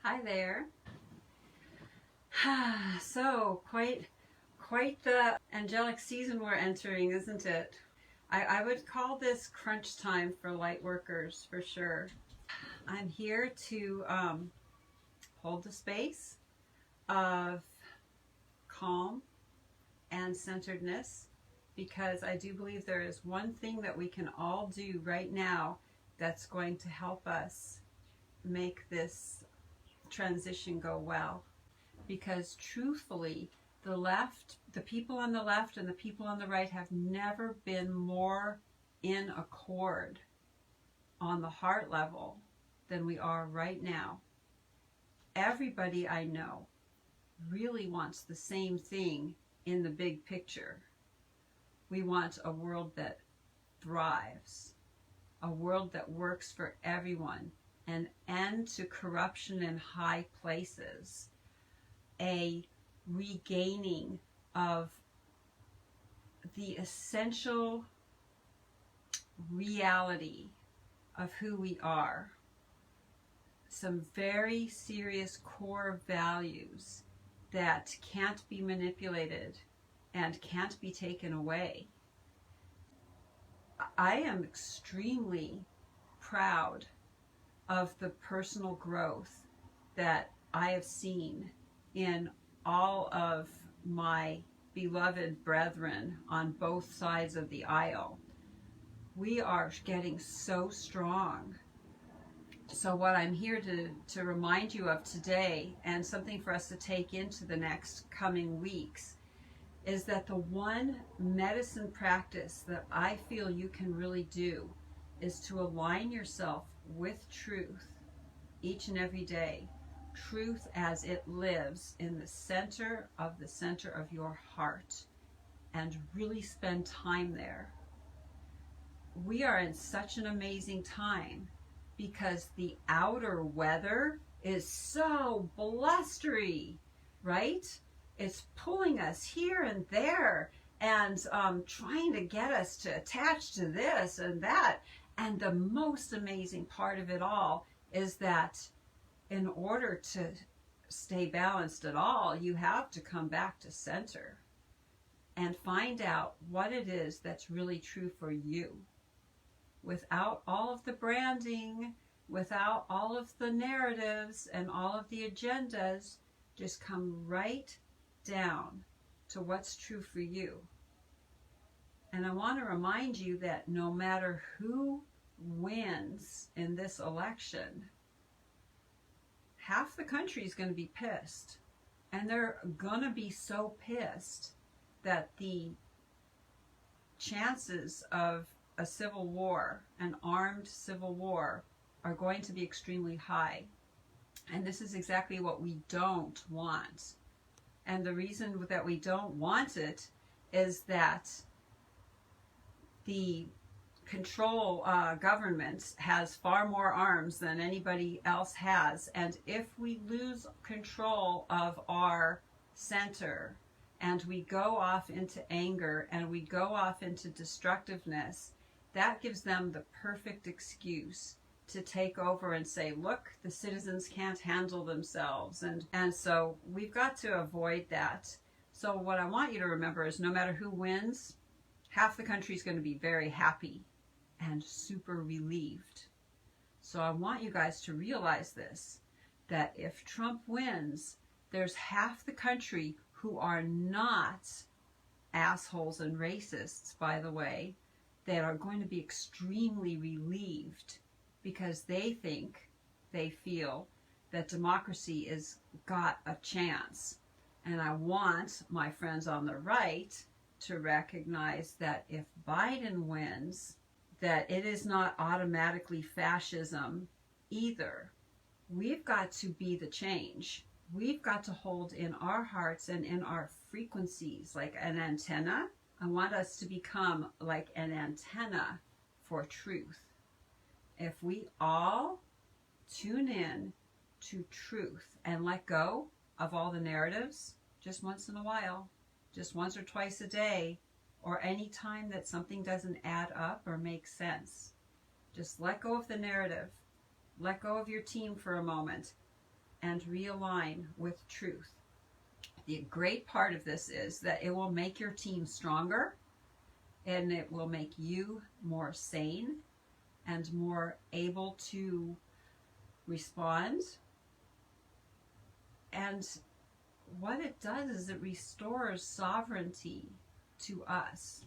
Hi there. So quite the angelic season we're entering, isn't it? I would call this crunch time for light workers for sure. I'm here to hold the space of calm and centeredness because I do believe there is one thing that we can all do right now that's going to help us make this transition go well. Because truthfully, the people on the left and the people on the right have never been more in accord on the heart level than we are right now. Everybody I know really wants the same thing in the big picture. We want a world that thrives, a world that works for everyone, an end to corruption in high places, a regaining of the essential reality of who we are, some very serious core values that can't be manipulated and can't be taken away. I am extremely proud of the personal growth that I have seen in all of my beloved brethren on both sides of the aisle. We are getting so strong. So what I'm here to remind you of today, and something for us to take into the next coming weeks, is that the one medicine practice that I feel you can really do is to align yourself with truth each and every day. Truth as it lives in the center of your heart, and really spend time there. We are in such an amazing time because the outer weather is so blustery, right? It's pulling us here and there and trying to get us to attach to this and that. And the most amazing part of it all is that in order to stay balanced at all, you have to come back to center and find out what it is that's really true for you. Without all of the branding, without all of the narratives and all of the agendas, just come right down to what's true for you. And I want to remind you that no matter who wins in this election, half the country is going to be pissed. And they're going to be so pissed that the chances of a civil war, an armed civil war, are going to be extremely high. And this is exactly what we don't want. And the reason that we don't want it is that the control government has far more arms than anybody else has, and if we lose control of our center and we go off into anger and we go off into destructiveness, that gives them the perfect excuse to take over and say, look, the citizens can't handle themselves. And so we've got to avoid that. So what I want you to remember is no matter who wins, half the country is going to be very happy and super relieved. So I want you guys to realize this, that if Trump wins, there's half the country who are not assholes and racists, by the way, that are going to be extremely relieved because they feel that democracy has got a chance. And I want my friends on the right to recognize that if Biden wins, that it is not automatically fascism either. We've got to be the change. We've got to hold in our hearts and in our frequencies like an antenna. I want us to become like an antenna for truth. If we all tune in to truth and let go of all the narratives just once in a while, just once or twice a day, or any time that something doesn't add up or make sense. Just let go of the narrative. Let go of your team for a moment. and realign with truth. The great part of this is that it will make your team stronger, and it will make you more sane and more able to respond. And what it does is it restores sovereignty to us.